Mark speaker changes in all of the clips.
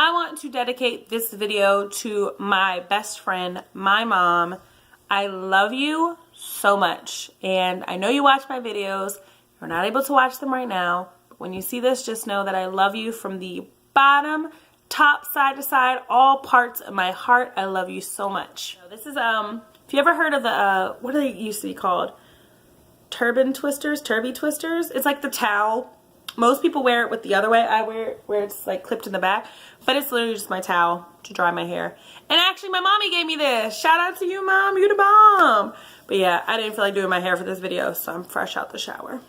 Speaker 1: I want to dedicate this video to my best friend, my mom. I love you so much, and I know you watch my videos. You're not able to watch them right now, but when you see this, just know that I love you from the bottom, top, side to side, all parts of my heart. I love you so much. This is, if you ever heard of the, what do they used to be called? Turby twisters? It's like the towel. Most people wear it with the other way. I wear it where it's like clipped in the back, but it's literally just my towel to dry my hair. And actually my mommy gave me this. Shout out to you, Mom, you the bomb. But yeah, I didn't feel like doing my hair for this video, so I'm fresh out the shower.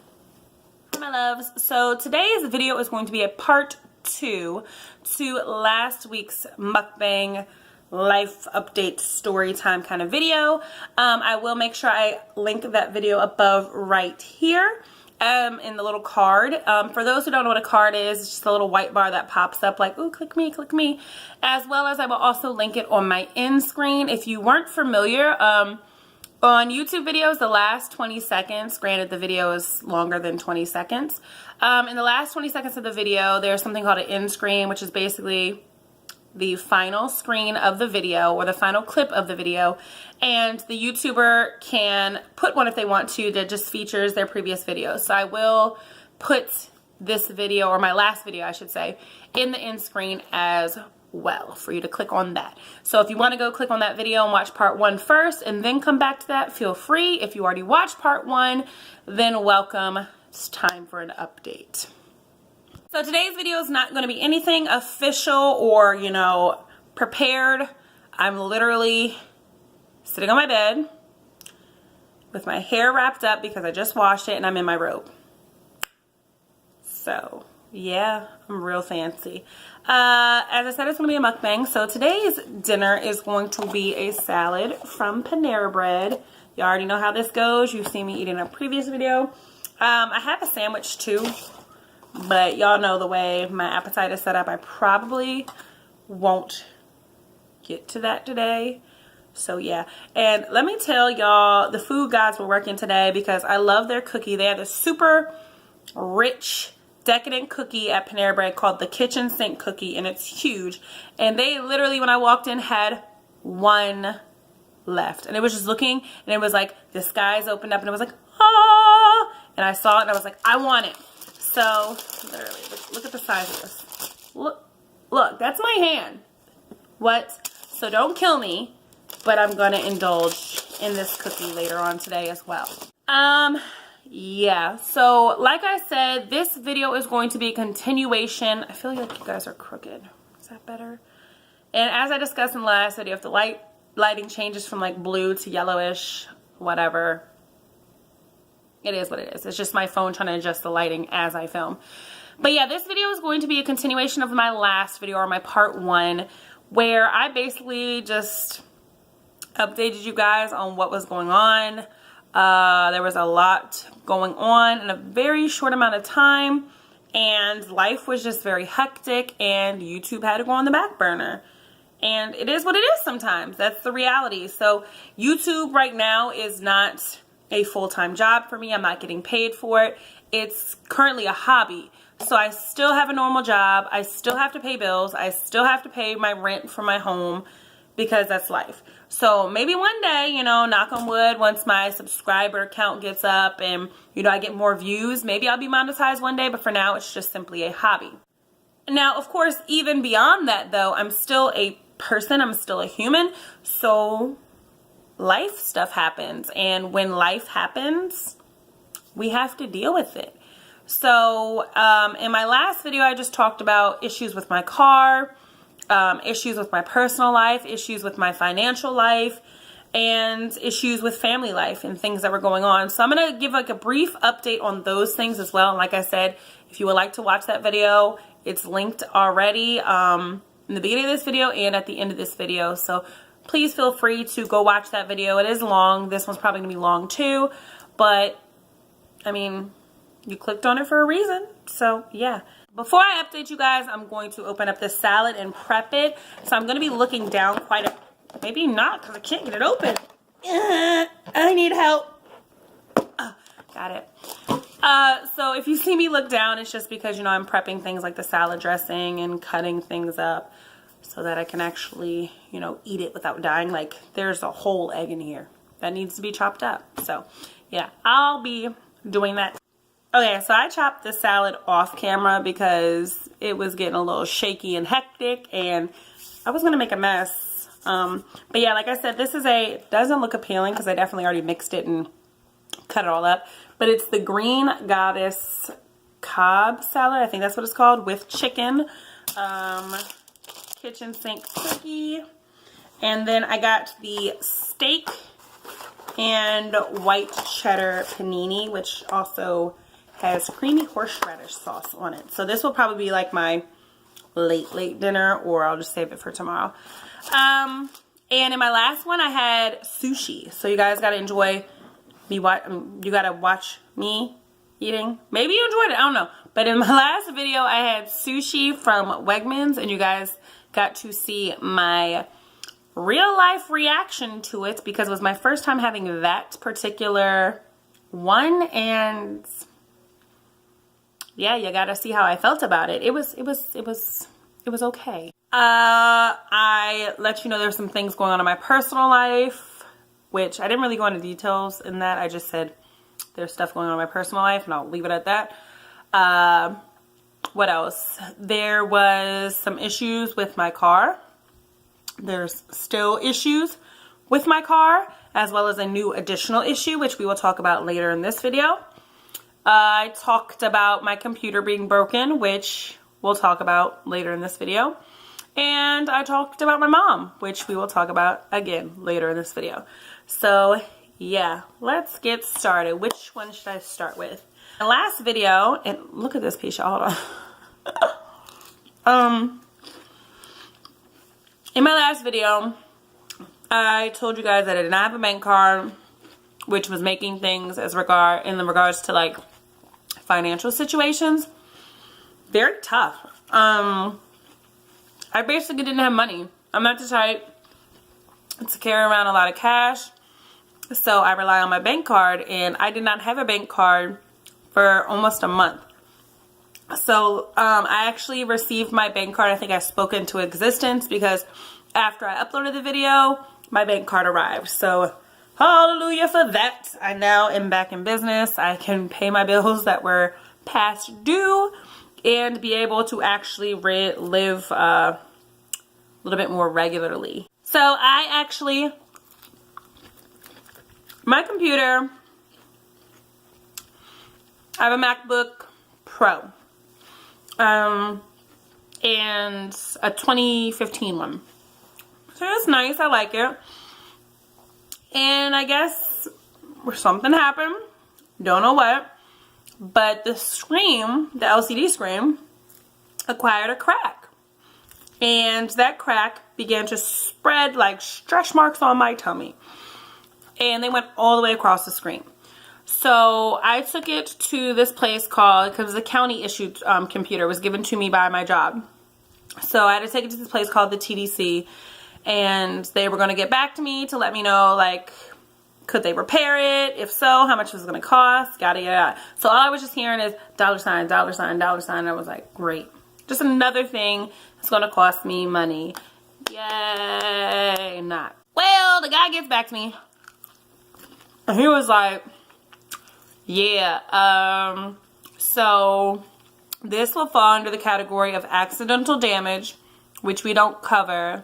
Speaker 1: My loves, so today's video is going to be a part 2 to last week's mukbang life update story time kind of video. I will make sure I link that video above right here. In the little card. For those who don't know what a card is, it's just a little white bar that pops up like, ooh, click me, as well as I will also link it on my end screen. If you weren't familiar, on YouTube videos, the last 20 seconds, granted the video is longer than 20 seconds, in the last 20 seconds of the video, there's something called an end screen, which is basically the final screen of the video or the final clip of the video, and the YouTuber can put one if they want to that just features their previous videos. So I will put this video, or my last video I should say, in the end screen as well for you to click on that. So if you want to go click on that video and watch part 1 first and then come back to that, feel free. If you already watched part 1, then welcome. It's time for an update. So today's video is not going to be anything official or, you know, prepared. I'm literally sitting on my bed with my hair wrapped up because I just washed it and I'm in my robe. So, yeah, I'm real fancy. As I said, it's going to be a mukbang. So today's dinner is going to be a salad from Panera Bread. You already know how this goes. You've seen me eat in a previous video. I have a sandwich too. But y'all know the way my appetite is set up, I probably won't get to that today. So yeah, and let me tell y'all, the food gods were working today because I love their cookie. They have this super rich, decadent cookie at Panera Bread called the kitchen sink cookie, and it's huge. And they literally, when I walked in, had one left. And it was just looking, and it was like, the skies opened up, and it was like, ah! And I saw it, and I was like, I want it. So, literally, look at the size of this. Look, that's my hand. What? So don't kill me, but I'm going to indulge in this cookie later on today as well. Yeah. So, like I said, this video is going to be a continuation. I feel like you guys are crooked. Is that better? And as I discussed in the last video, if the lighting changes from like blue to yellowish, whatever, it is what it is. It's just my phone trying to adjust the lighting as I film. But yeah, this video is going to be a continuation of my last video, or my part 1, where I basically just updated you guys on what was going on. There was a lot going on in a very short amount of time, and life was just very hectic, and YouTube had to go on the back burner. And it is what it is sometimes. That's the reality. So YouTube right now is not a full-time job for me. I'm not getting paid for it. It's currently a hobby. So I still have a normal job. I still have to pay bills. I still have to pay my rent for my home because that's life. So maybe one day, you know, knock on wood, once my subscriber count gets up and, you know, I get more views, maybe I'll be monetized one day, but for now it's just simply a hobby. Now, of course, even beyond that though, I'm still a person. I'm still a human. So life stuff happens, and when life happens, we have to deal with it. So in my last video, I just talked about issues with my car, issues with my personal life, issues with my financial life, and issues with family life and things that were going on. So I'm going to give like a brief update on those things as well. And like I said, if you would like to watch that video, it's linked already in the beginning of this video and at the end of this video. So please feel free to go watch that video. It is long. This one's probably going to be long too. But, I mean, you clicked on it for a reason. So, yeah. Before I update you guys, I'm going to open up this salad and prep it. So, I'm going to be looking down quite a... Maybe not, because I can't get it open. I need help. Oh, got it. So if you see me look down, it's just because, you know, I'm prepping things like the salad dressing and cutting things up so that I can actually, you know, eat it without dying. Like, there's a whole egg in here that needs to be chopped up. So yeah, I'll be doing that. Okay, so I chopped the salad off camera because it was getting a little shaky and hectic and I was gonna make a mess. But yeah, like I said, this is doesn't look appealing because I definitely already mixed it and cut it all up. But it's the Green Goddess Cobb salad. I think that's what it's called, with chicken, kitchen sink turkey. And then I got the steak and white cheddar panini, which also has creamy horseradish sauce on it. So this will probably be like my late dinner, or I'll just save it for tomorrow. And in my last one, I had sushi. So you guys got to enjoy me. You got to watch me eating. Maybe you enjoyed it. I don't know. But in my last video, I had sushi from Wegmans, and you guys got to see my real life reaction to it because it was my first time having that particular one, and yeah, you gotta see how I felt about it. It was okay. I let you know there's some things going on in my personal life, which I didn't really go into details in that. I just said there's stuff going on in my personal life, and I'll leave it at that. What else? There was some issues with my car. There's still issues with my car, as well as a new additional issue, which we will talk about later in this video. I talked about my computer being broken, which we'll talk about later in this video. And I talked about my mom, which we will talk about again later in this video. So yeah, let's get started. Which one should I start with? The last video, and look at this piece, y'all, hold on. In my last video, I told you guys that I did not have a bank card, which was making things in regards to like financial situations very tough. I basically didn't have money. I'm not the type to carry around a lot of cash, so I rely on my bank card, and I did not have a bank card for almost a month. So I actually received my bank card. I think I spoke into existence because after I uploaded the video, my bank card arrived. So hallelujah for that. I now am back in business. I can pay my bills that were past due and be able to actually live a little bit more regularly. So my computer, I have a MacBook Pro. And a 2015 one. So it's nice, I like it. And I guess something happened, don't know what, but the screen, the LCD screen, acquired a crack. And that crack began to spread like stretch marks on my tummy. And they went all the way across the screen. So I took it to this place called, because the county issued computer was given to me by my job. So I had to take it to this place called the TDC, and they were going to get back to me to let me know, like, could they repair it? If so, how much was it going to cost? Yada, yada. So all I was just hearing is $, $. And I was like, great. Just another thing that's going to cost me money. Yay, not. Well, the guy gets back to me, and he was like, yeah, so this will fall under the category of accidental damage, which we don't cover.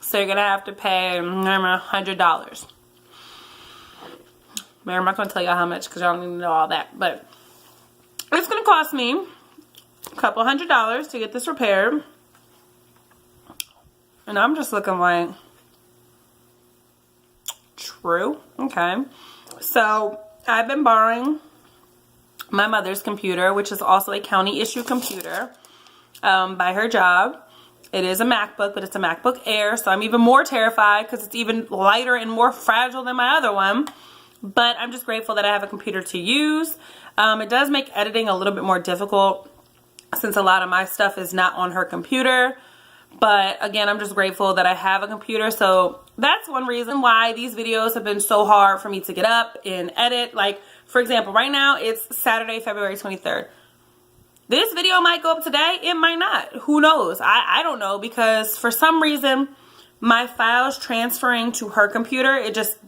Speaker 1: So you're going to have to pay $100. I'm not going to tell y'all how much because y'all don't need to know all that. But it's going to cost me a couple $100 to get this repaired. And I'm just looking like, true. Okay. So I've been borrowing my mother's computer, which is also a county issue computer, by her job. It is a MacBook, but it's a MacBook Air, so I'm even more terrified because it's even lighter and more fragile than my other one. But I'm just grateful that I have a computer to use. It does make editing a little bit more difficult since a lot of my stuff is not on her computer. But again, I'm just grateful that I have a computer. So that's one reason why these videos have been so hard for me to get up and edit. Like, For example, right now it's Saturday, February 23rd. This video might go up today, it might not. Who knows? I don't know, because for some reason my files transferring to her computer, it just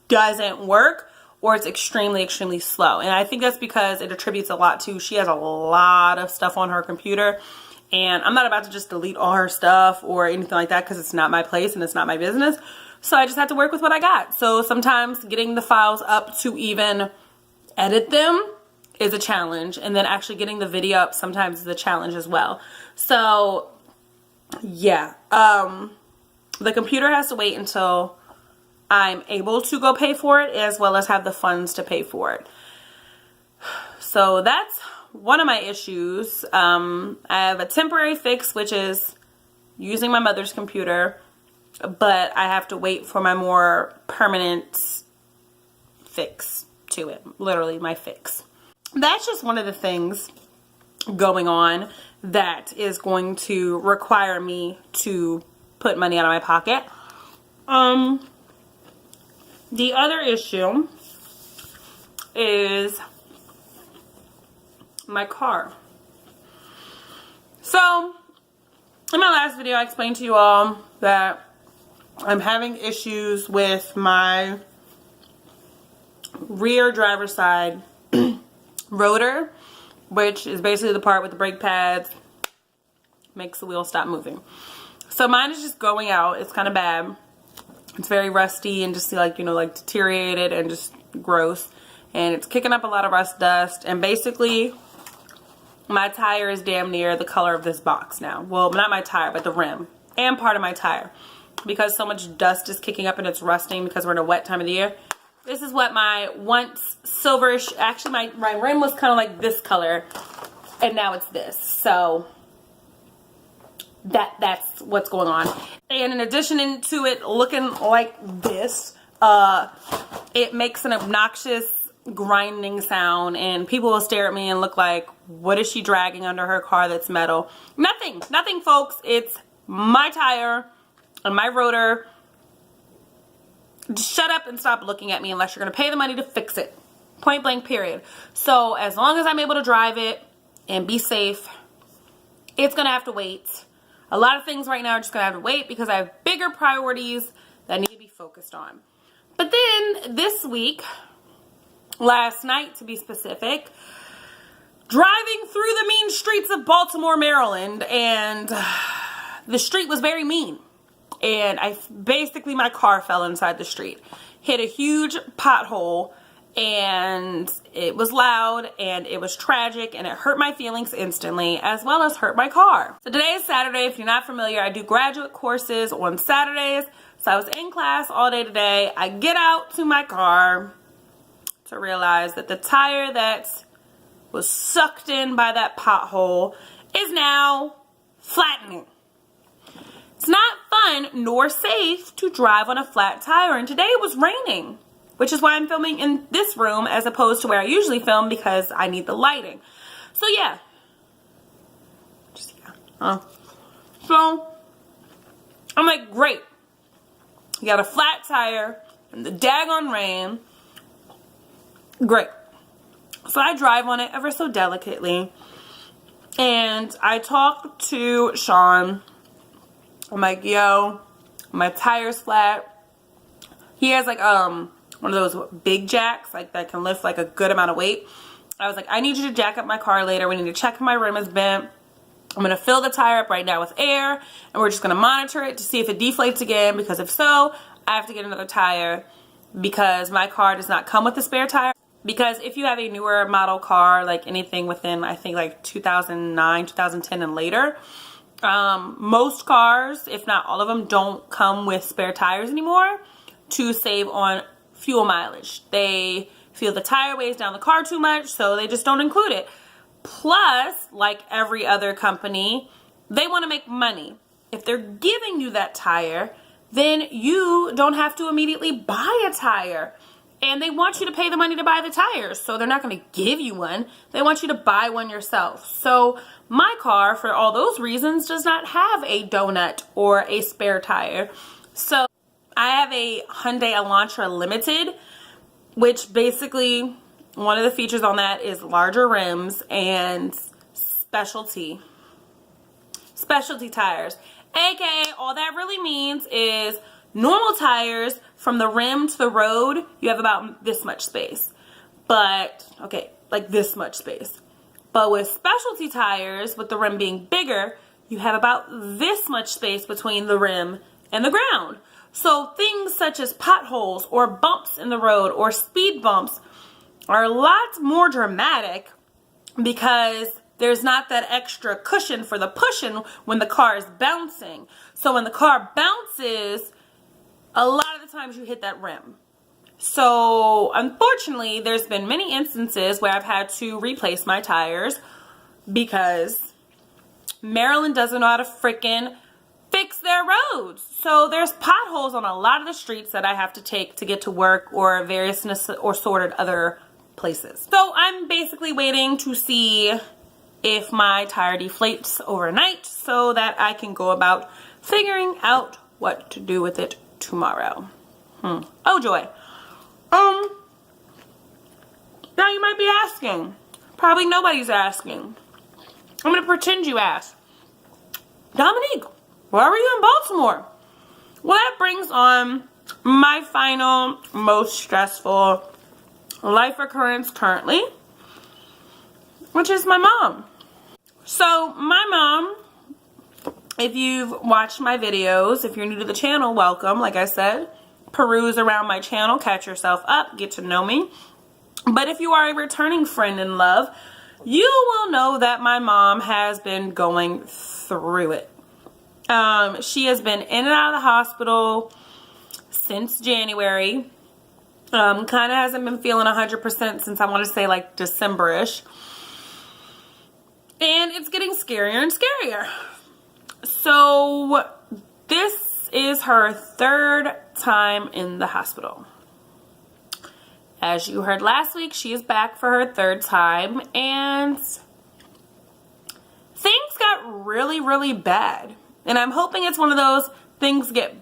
Speaker 1: doesn't work, or it's extremely slow. And I think that's because it attributes a lot to, she has a lot of stuff on her computer, and I'm not about to just delete all her stuff or anything like that, because it's not my place and it's not my business. So I just have to work with what I got. So sometimes getting the files up to even edit them is a challenge, and then actually getting the video up sometimes is a challenge as well. So yeah, the computer has to wait until I'm able to go pay for it, as well as have the funds to pay for it. So that's one of my issues. I have a temporary fix, which is using my mother's computer, but I have to wait for my more permanent fix to it. Literally my fix. That's just one of the things going on that is going to require me to put money out of my pocket. The other issue is my car. So in my last video I explained to you all that I'm having issues with my rear driver's side rotor, which is basically the part with the brake pads, makes the wheel stop moving. So mine is just going out. It's kind of bad. It's very rusty and just like, you know, like deteriorated and just gross. And it's kicking up a lot of rust dust. And basically my tire is damn near the color of this box now. Well, not my tire, but the rim and part of my tire, because so much dust is kicking up and it's rusting because we're in a wet time of the year. This is what my once silverish, actually my rim was kind of like this color, and now it's this. So that's what's going on. And in addition to it looking like this, it makes an obnoxious grinding sound, and people will stare at me and look like, what is she dragging under her car that's metal? Nothing folks, it's my tire and my rotor. Just shut up and stop looking at me unless you're going to pay the money to fix it. Point blank, period. So as long as I'm able to drive it and be safe, it's going to have to wait. A lot of things right now are just going to have to wait because I have bigger priorities that need to be focused on. But then this week, last night to be specific, driving through the mean streets of Baltimore, Maryland, and the street was very mean. And basically my car fell inside the street, hit a huge pothole, and it was loud and it was tragic and it hurt my feelings instantly, as well as hurt my car. So today is Saturday. If you're not familiar, I do graduate courses on Saturdays. So I was in class all day today. I get out to my car to realize that the tire that was sucked in by that pothole is now flattening. It's not fun nor safe to drive on a flat tire, and today it was raining, which is why I'm filming in this room as opposed to where I usually film, because I need the lighting. So yeah. So I'm like, great. You got a flat tire and the daggone rain. Great. So I drive on it ever so delicately, and I talk to Sean. I'm like, yo, my tire's flat. He has like one of those big jacks like that can lift like a good amount of weight. I was like, I need you to jack up my car later. We need to check if my rim is bent. I'm going to fill the tire up right now with air, and we're just going to monitor it to see if it deflates again, because if so, I have to get another tire, because my car does not come with a spare tire. Because if you have a newer model car, like anything within, I think like 2009, 2010 and later, most cars, if not all of them, don't come with spare tires anymore to save on fuel mileage. They feel the tire weighs down the car too much, so they just don't include it. Plus, like every other company, they want to make money. If they're giving you that tire, then you don't have to immediately buy a tire. And they want you to pay the money to buy the tires, so they're not going to give you one. They want you to buy one yourself. So my car, for all those reasons, does not have a donut or a spare tire. So I have a Hyundai Elantra Limited, which basically one of the features on that is larger rims and specialty tires. AKA, all that really means is normal tires from the rim to the road, you have about this much space. But, okay, like this much space. But with specialty tires, with the rim being bigger, you have about this much space between the rim and the ground. So things such as potholes or bumps in the road or speed bumps are a lot more dramatic because there's not that extra cushion for the pushing when the car is bouncing. So when the car bounces, a lot of the times you hit that rim. So unfortunately, there's been many instances where I've had to replace my tires because Maryland doesn't know how to frickin' fix their roads. So there's potholes on a lot of the streets that I have to take to get to work or various or sorted other places. So I'm basically waiting to see if my tire deflates overnight so that I can go about figuring out what to do with it tomorrow. Oh joy. Now you might be asking. Probably nobody's asking. I'm gonna pretend you asked. Dominique, why were you in Baltimore? Well, that brings on my final, most stressful life occurrence currently, which is my mom. So my mom, if you've watched my videos, if you're new to the channel, welcome. Like I said, peruse around my channel, catch yourself up, get to know me. But if you are a returning friend in love, you will know that my mom has been going through it. She has been in and out of the hospital since January. Kind of hasn't been feeling 100% since I want to say like December-ish. And it's getting scarier and scarier. So this is her third time in the hospital. As you heard last week, she is back for her third time, and things got really, really bad. And I'm hoping it's one of those things get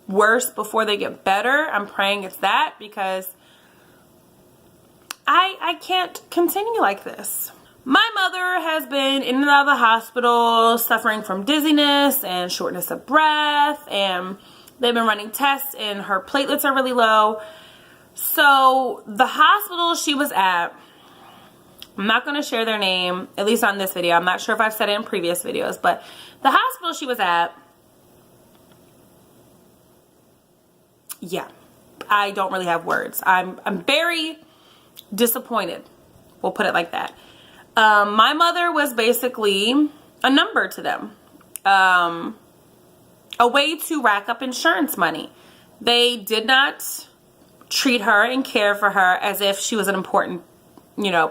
Speaker 1: worse before they get better. I'm praying it's that, because I can't continue like this. My mother has been in and out of the hospital suffering from dizziness and shortness of breath, and they've been running tests and her platelets are really low. So the hospital she was at, I'm not going to share their name, at least on this video. I'm not sure if I've said it in previous videos, but the hospital she was at, yeah, I don't really have words. I'm very disappointed. We'll put it like that. My mother was basically a number to them. A way to rack up insurance money. They did not treat her and care for her as if she was an important,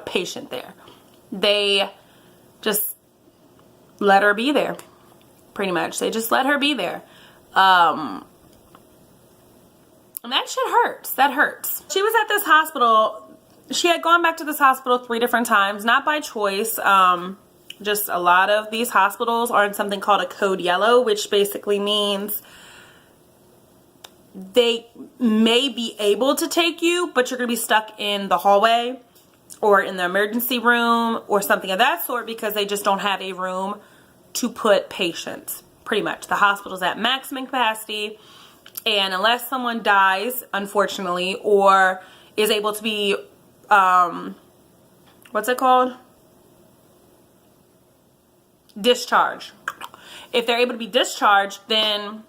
Speaker 1: patient there. They just let her be there, pretty much. They just let her be there. And that shit hurts. That hurts. She was at this hospital. She had gone back to this hospital 3 different times, not by choice. Just a lot of these hospitals are in something called a code yellow, which basically means they may be able to take you, but you're going to be stuck in the hallway or in the emergency room or something of that sort, because they just don't have a room to put patients, pretty much. The hospital's at maximum capacity, and unless someone dies, unfortunately, or is able to be, what's it called? Discharged. If they're able to be discharged, then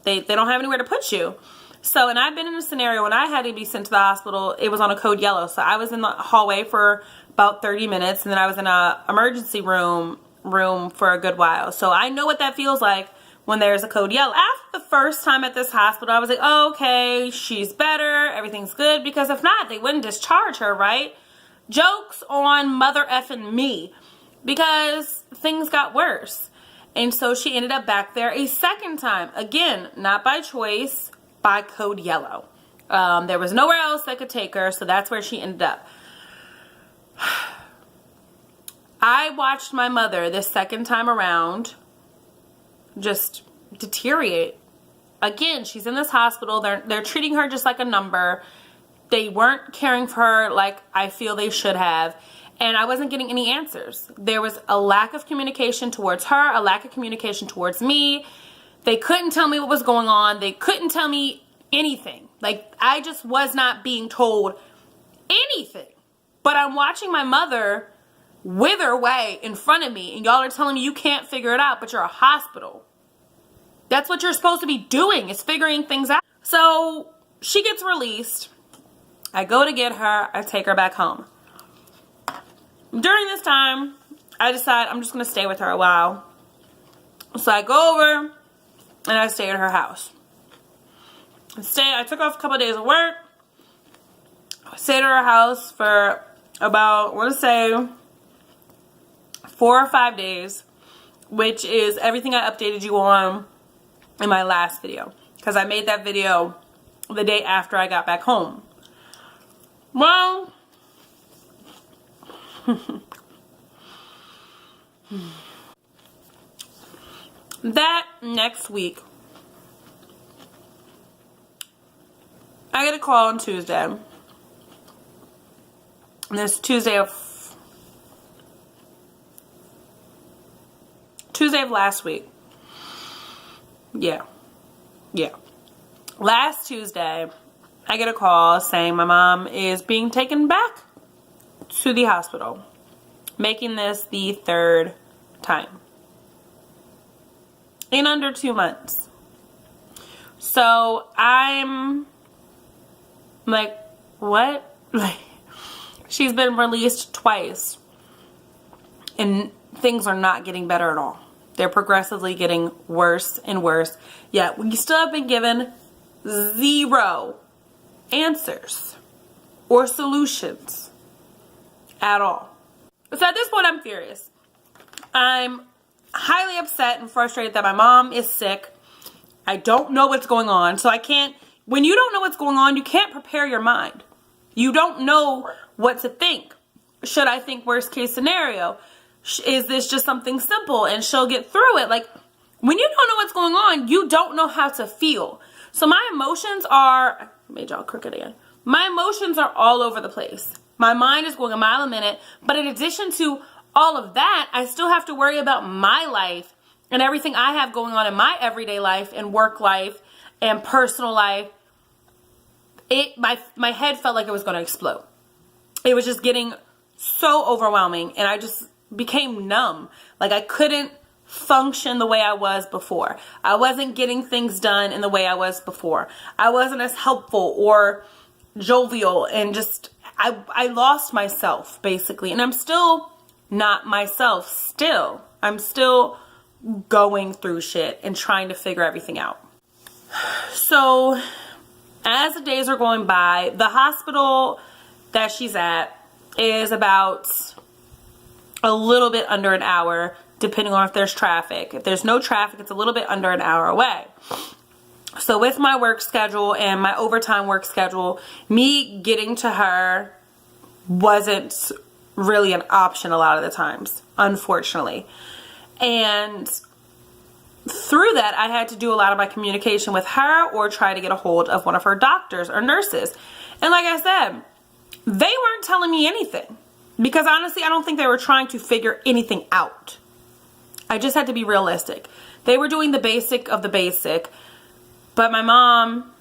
Speaker 1: they don't have anywhere to put you. So, and I've been in a scenario when I had to be sent to the hospital, it was on a code yellow. So I was in the hallway for about 30 minutes, and then I was in a emergency room for a good while. So I know what that feels like when there's a code yellow. After the first time at this hospital, I was like, oh, okay, she's better, everything's good, because if not, they wouldn't discharge her, right? Jokes on mother effing me, because things got worse. And so she ended up back there a second time. Again, not by choice, by code yellow. There was nowhere else that could take her, so that's where she ended up. I watched my mother this second time around just deteriorate. Again, she's in this hospital. They're treating her just like a number. They weren't caring for her like I feel they should have. And I wasn't getting any answers. There was a lack of communication towards her, a lack of communication towards me. They couldn't tell me what was going on. They couldn't tell me anything. Like, I just was not being told anything. But I'm watching my mother wither away in front of me, and y'all are telling me you can't figure it out, but you're a hospital. That's what you're supposed to be doing, is figuring things out. So she gets released. I go to get her. I take her back home. During this time, I decide I'm just going to stay with her a while. So I go over and I stay at her house. I took off a couple of days of work. I stayed at her house for about, I want to say, 4 or 5 days, which is everything I updated you on in my last video, because I made that video the day after I got back home. Well, that next week, I get a call on Tuesday. And this Tuesday of last week. Yeah. Last Tuesday, I get a call saying my mom is being taken back to the hospital, making this the 3rd time in under 2 months. So I'm like, what? Like, she's been released twice and things are not getting better at all. They're progressively getting worse and worse. Yet we still have been given 0 answers or solutions at all. So at this point, I'm furious. I'm highly upset and frustrated that my mom is sick. I don't know what's going on. So I can't, when you don't know what's going on, you can't prepare your mind. You don't know what to think. Should I think worst case scenario? Is this just something simple and she'll get through it? Like, when you don't know what's going on, you don't know how to feel. So my emotions are, I made y'all crooked again. My emotions are all over the place. My mind is going a mile a minute. But in addition to all of that, I still have to worry about my life and everything I have going on in my everyday life and work life and personal life. My head felt like it was going to explode. It was just getting so overwhelming, and I just became numb. Like, I couldn't function the way I was before. I wasn't getting things done in the way I was before. I wasn't as helpful or jovial, and just I lost myself basically, and I'm still not myself still. I'm still going through shit and trying to figure everything out. So as the days are going by, the hospital that she's at is about a little bit under an hour, depending on if there's traffic. If there's no traffic, it's a little bit under an hour away. So with my work schedule and my overtime work schedule, me getting to her wasn't really an option a lot of the times, unfortunately. And through that, I had to do a lot of my communication with her or try to get a hold of one of her doctors or nurses. And like I said, they weren't telling me anything, because honestly, I don't think they were trying to figure anything out. I just had to be realistic. They were doing the basic of the basic, but my mom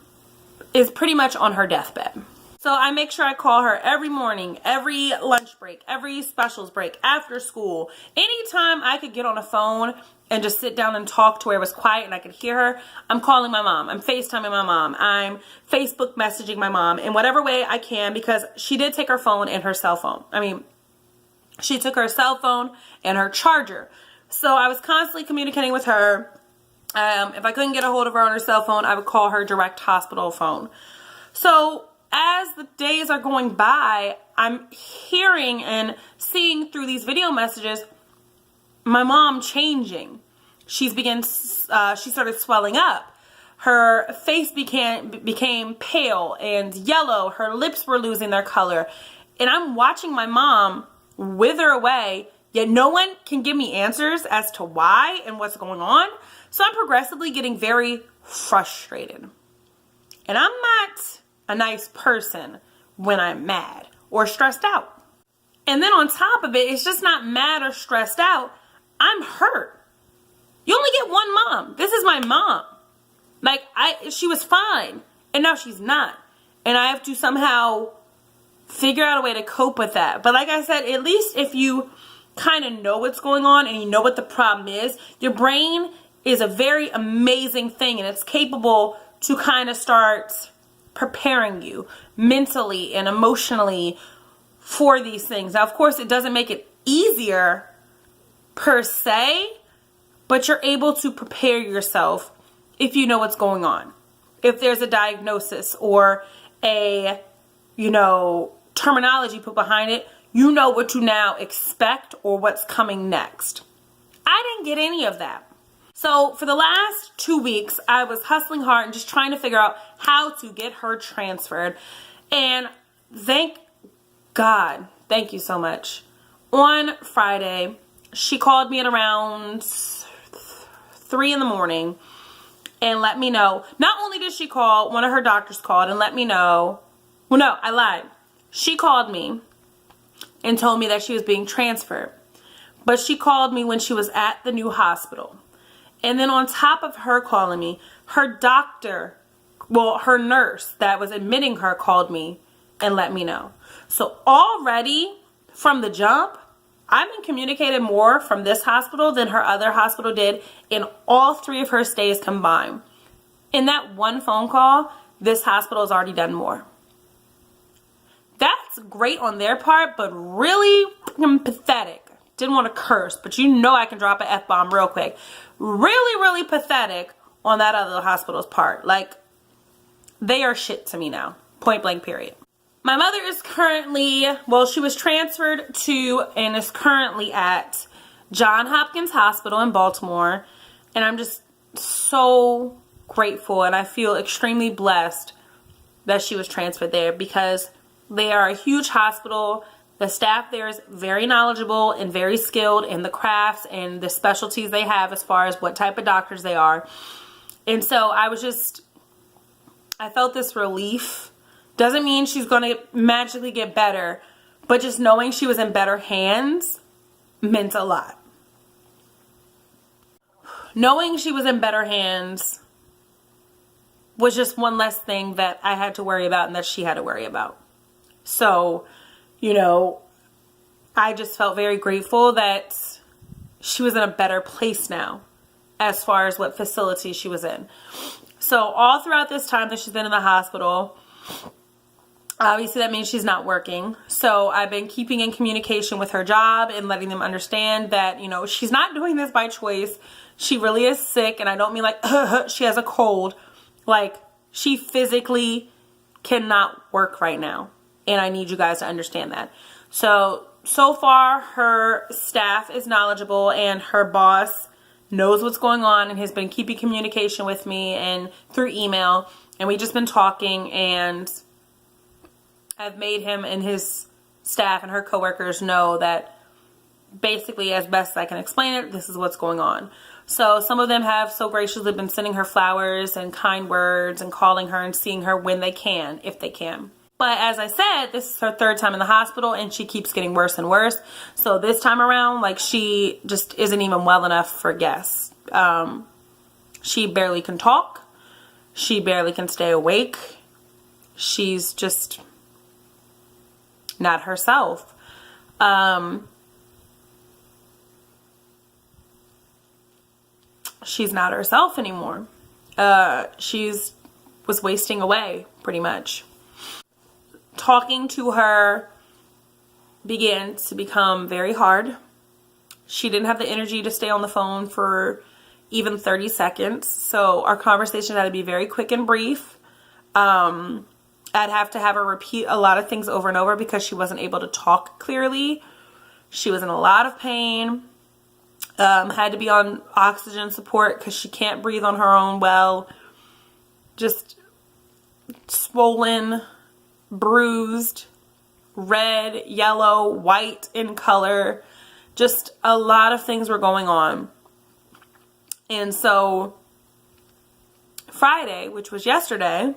Speaker 1: is pretty much on her deathbed. So I make sure I call her every morning, every lunch break, every specials break, after school. Anytime I could get on a phone and just sit down and talk to where it was quiet and I could hear her, I'm calling my mom. I'm FaceTiming my mom. I'm Facebook messaging my mom in whatever way I can, because she did take her phone and her cell phone. I mean, she took her cell phone and her charger. So I was constantly communicating with her. If I couldn't get a hold of her on her cell phone, I would call her direct hospital phone. So as the days are going by, I'm hearing and seeing through these video messages my mom changing. She started swelling up. Her face became pale and yellow. Her lips were losing their color. And I'm watching my mom wither away, yet no one can give me answers as to why and what's going on. So I'm progressively getting very frustrated. And I'm not a nice person when I'm mad or stressed out. And then on top of it, it's just not mad or stressed out. I'm hurt. You only get one mom. This is my mom. Like, she was fine, and now she's not. And I have to somehow figure out a way to cope with that. But like I said, at least if you kind of know what's going on and you know what the problem is, your brain is a very amazing thing, and it's capable to kind of start preparing you mentally and emotionally for these things. Now, of course, it doesn't make it easier per se, but you're able to prepare yourself if you know what's going on. If there's a diagnosis or a, terminology put behind it, you know what to now expect or what's coming next. I didn't get any of that. So for the last 2 weeks, I was hustling hard and just trying to figure out how to get her transferred. And thank God, thank you so much. On Friday, she called me at around 3 in the morning and let me know. Not only did she call, one of her doctors called and let me know. Well, no, I lied. She called me and told me that she was being transferred. But she called me when she was at the new hospital. And then on top of her calling me, her doctor, her nurse that was admitting her called me and let me know. So already from the jump, I've been communicating more from this hospital than her other hospital did in all 3 of her stays combined. In that one phone call, this hospital has already done more. That's great on their part, but really pathetic. Didn't want to curse, but I can drop an F-bomb real quick. Really, really pathetic on that other hospital's part. Like, they are shit to me now. Point blank, period. My mother is currently, she was transferred to and is currently at Johns Hopkins Hospital in Baltimore. And I'm just so grateful and I feel extremely blessed that she was transferred there because they are a huge hospital. The staff there is very knowledgeable and very skilled in the crafts and the specialties they have as far as what type of doctors they are. And so I felt this relief. Doesn't mean she's going to magically get better, but just knowing she was in better hands meant a lot. Knowing she was in better hands was just one less thing that I had to worry about and that she had to worry about. So, I just felt very grateful that she was in a better place now as far as what facility she was in. So all throughout this time that she's been in the hospital, obviously that means she's not working. So I've been keeping in communication with her job and letting them understand that, she's not doing this by choice. She really is sick. And I don't mean like she has a cold. Like, she physically cannot work right now. And I need you guys to understand that. So far, her staff is knowledgeable and her boss knows what's going on and has been keeping communication with me and through email. And we've just been talking, and I've made him and his staff and her coworkers know that basically, as best I can explain it, this is what's going on. So some of them have so graciously been sending her flowers and kind words and calling her and seeing her when they can, if they can. But as I said, this is her 3rd time in the hospital and she keeps getting worse and worse. So this time around, she just isn't even well enough for guests. She barely can talk. She barely can stay awake. She's just not herself. She's not herself anymore. She's was wasting away pretty much. Talking to her began to become very hard. She didn't have the energy to stay on the phone for even 30 seconds. So our conversation had to be very quick and brief. I'd have to have her repeat a lot of things over and over because she wasn't able to talk clearly. She was in a lot of pain. Had to be on oxygen support because she can't breathe on her own well. Just swollen, bruised, red, yellow, white in color. Just a lot of things were going on. And so Friday, which was yesterday,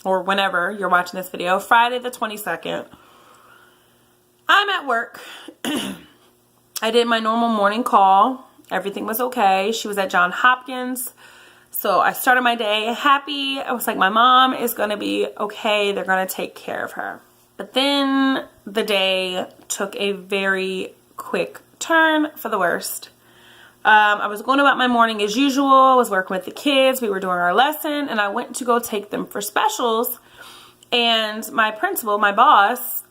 Speaker 1: or whenever you're watching this video, Friday the 22nd. I'm at work. I did my normal morning call. Everything was okay. She was at Johns Hopkins. So I started my day happy. I was like, my mom is going to be okay. They're going to take care of her. But then the day took a very quick turn for the worst. I was going about my morning as usual. I was working with the kids. We were doing our lesson, and I went to go take them for specials. And my principal, my boss,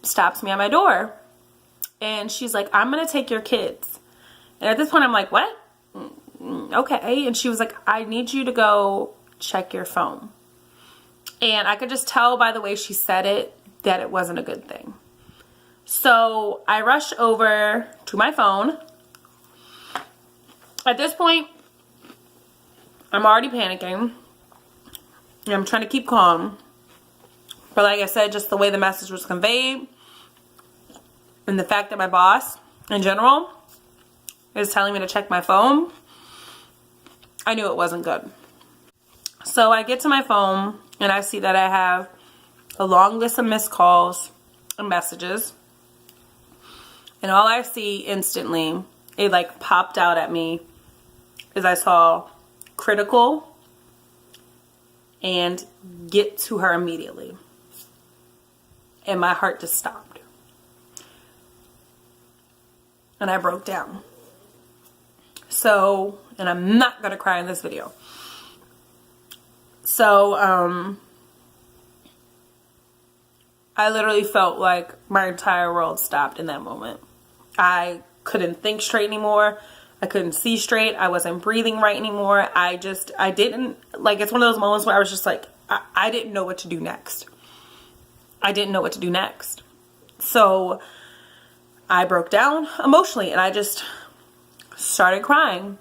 Speaker 1: stops me at my door. And she's like, I'm going to take your kids. And at this point, I'm like, what? Okay. And she was like, I need you to go check your phone. And I could just tell by the way she said it that it wasn't a good thing. So I rush over to my phone. At this point, I'm already panicking. And I'm trying to keep calm. But like I said, just the way the message was conveyed, and the fact that my boss, in general, is telling me to check my phone, I knew it wasn't good. So I get to my phone, and I see that I have a long list of missed calls and messages. And all I see instantly, it like popped out at me, is I saw critical and get to her immediately. And my heart just stopped. And I broke down. So, and I'm not going to cry in this video. So, I literally felt like my entire world stopped in that moment. I couldn't think straight anymore. I couldn't see straight. I wasn't breathing right anymore. I didn't, like, it's one of those moments where I was just like, I didn't know what to do next. I didn't know what to do next. So I broke down emotionally, and I just started crying.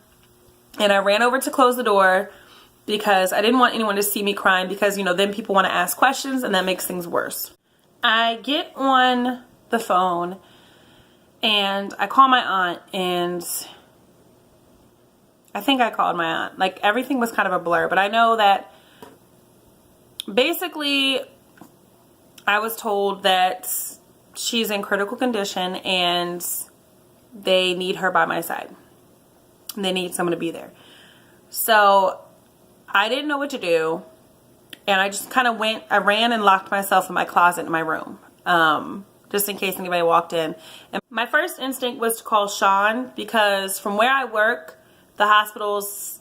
Speaker 1: And I ran over to close the door because I didn't want anyone to see me crying, because, you know, then people want to ask questions and that makes things worse. I get on the phone and I call my aunt, and I think I called my aunt. Like, everything was kind of a blur, but I know that basically I was told that she's in critical condition and they need her by my side. They need someone to be there. So I didn't know what to do. And I just kind of I ran and locked myself in my closet in my room. Just in case anybody walked in. And my first instinct was to call Sean, because from where I work, the hospital's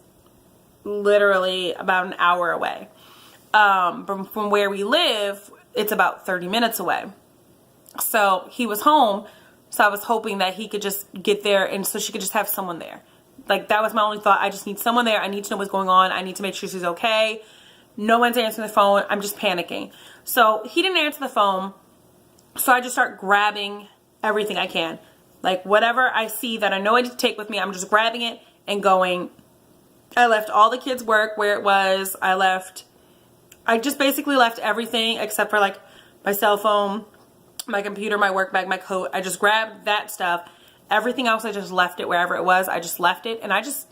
Speaker 1: literally about an hour away. From where we live, it's about 30 minutes away. So he was home, so I was hoping that he could just get there, and so she could just have someone there. Like, that was my only thought. I just need someone there. I need to know what's going on. I need to make sure she's okay. No one's answering the phone. I'm just panicking. So he didn't answer the phone, so I just start grabbing everything I can. Like, whatever I see that I know I need to take with me, I'm just grabbing it and going. I left all the kids' work where it was. I just basically left everything except for, like, my cell phone, my computer, my work bag, my coat. I just grabbed that stuff. Everything else, I just left it wherever it was. I just left it, and I just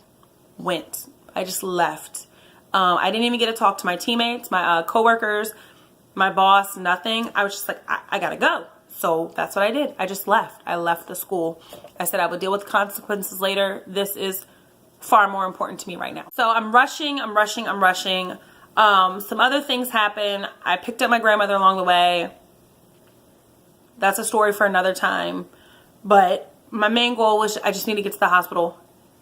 Speaker 1: went. I just left. I didn't even get to talk to my teammates, my coworkers, my boss, nothing. I was just like, I gotta go. So that's what I did. I just left. I left the school. I said I would deal with the consequences later. This is far more important to me right now. So I'm rushing. Some other things happen. I picked up my grandmother along the way. That's a story for another time. But my main goal was I just need to get to the hospital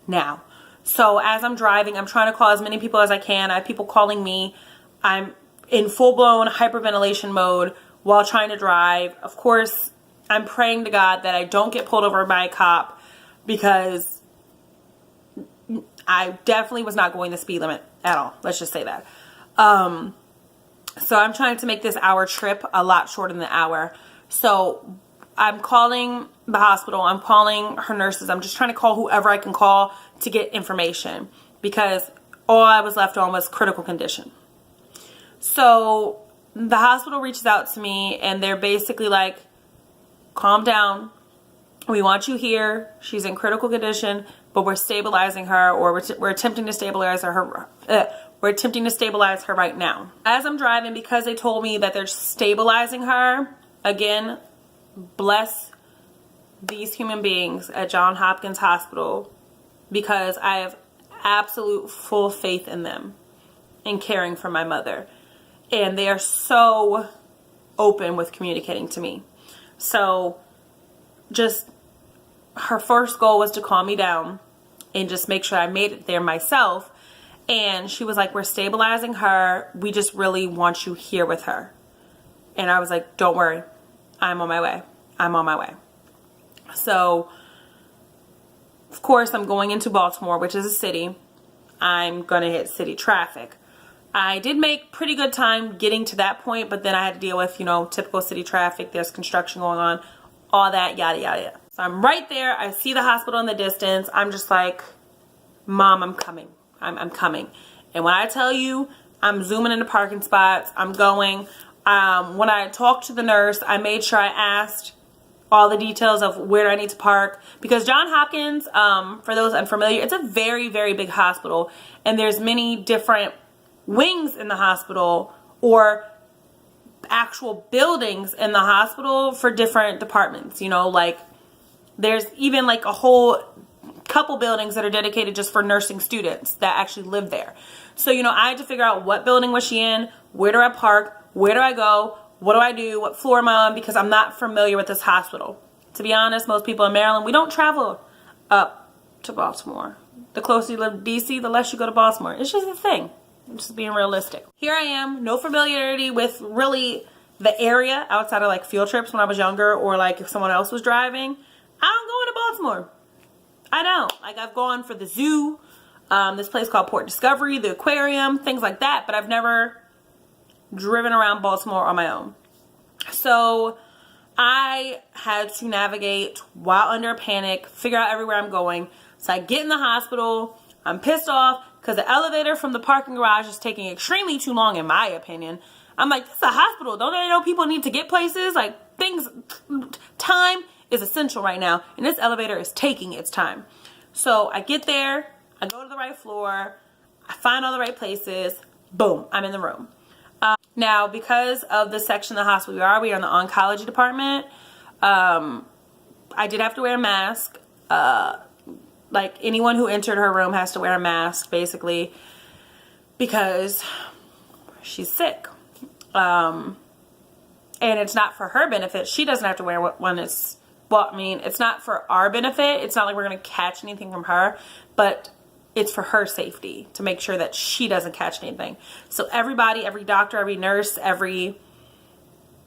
Speaker 1: now. So as I'm driving, I'm trying to call as many people as I can. I have people calling me. I'm in full-blown hyperventilation mode while trying to drive. Of course, I'm praying to God that I don't get pulled over by a cop, because I definitely was not going the speed limit at all. Let's just say that. So I'm trying to make this hour trip a lot shorter than an hour. So I'm calling the hospital. I'm calling her nurses. I'm just trying to call whoever I can call to get information, because all I was left on was critical condition. So the hospital reaches out to me, and they're basically like, calm down. We want you here. She's in critical condition, but we're stabilizing her, or we're attempting to stabilize her. We're attempting to stabilize her right now. As I'm driving, because they told me that they're stabilizing her, again, bless these human beings at Johns Hopkins Hospital, because I have absolute full faith in them in caring for my mother. And they are so open with communicating to me. So just her first goal was to calm me down and just make sure I made it there myself. And she was like, we're stabilizing her. We just really want you here with her. And I was like, don't worry. I'm on my way. I'm on my way. So, of course, I'm going into Baltimore, which is a city. I'm going to hit city traffic. I did make pretty good time getting to that point, but then I had to deal with, you know, typical city traffic. There's construction going on, all that, yada, yada, yada. So I'm right there. I see the hospital in the distance. I'm just like, Mom, I'm coming. I'm coming. And when I tell you, I'm zooming into parking spots. I'm going. When I talked to the nurse, I made sure I asked all the details of where I need to park, because Johns Hopkins, for those unfamiliar, it's a very, very big hospital, and there's many different wings in the hospital, or actual buildings in the hospital for different departments. You know, like there's even like a whole couple buildings that are dedicated just for nursing students that actually live there. So, you know, I had to figure out what building was she in, where do I park, where do I go, what do I do, what floor am I on, because I'm not familiar with this hospital. To be honest, most people in Maryland, we don't travel up to Baltimore. The closer you live to DC, the less you go to Baltimore. It's just a thing. I'm just being realistic. Here I am, no familiarity with really the area outside of like field trips when I was younger, or like if someone else was driving. I don't go into Baltimore. I don't. Like, I've gone for the zoo, this place called Port Discovery, the aquarium, things like that, but I've never driven around Baltimore on my own. So I had to navigate while under a panic, figure out everywhere I'm going. So I get in the hospital. I'm pissed off because the elevator from the parking garage is taking extremely too long, in my opinion. I'm like, this is a hospital. Don't they know people need to get places? Like, time is essential right now, and this elevator is taking its time. So I get there, I go to the right floor, I find all the right places, boom, I'm in the room. Now, because of the section of the hospital we are in the oncology department, I did have to wear a mask. Like, anyone who entered her room has to wear a mask, basically, because she's sick. And it's not for her benefit. She doesn't have to wear one. Well, I mean, it's not for our benefit. It's not like we're going to catch anything from her, but it's for her safety, to make sure that she doesn't catch anything. So everybody, every doctor, every nurse, every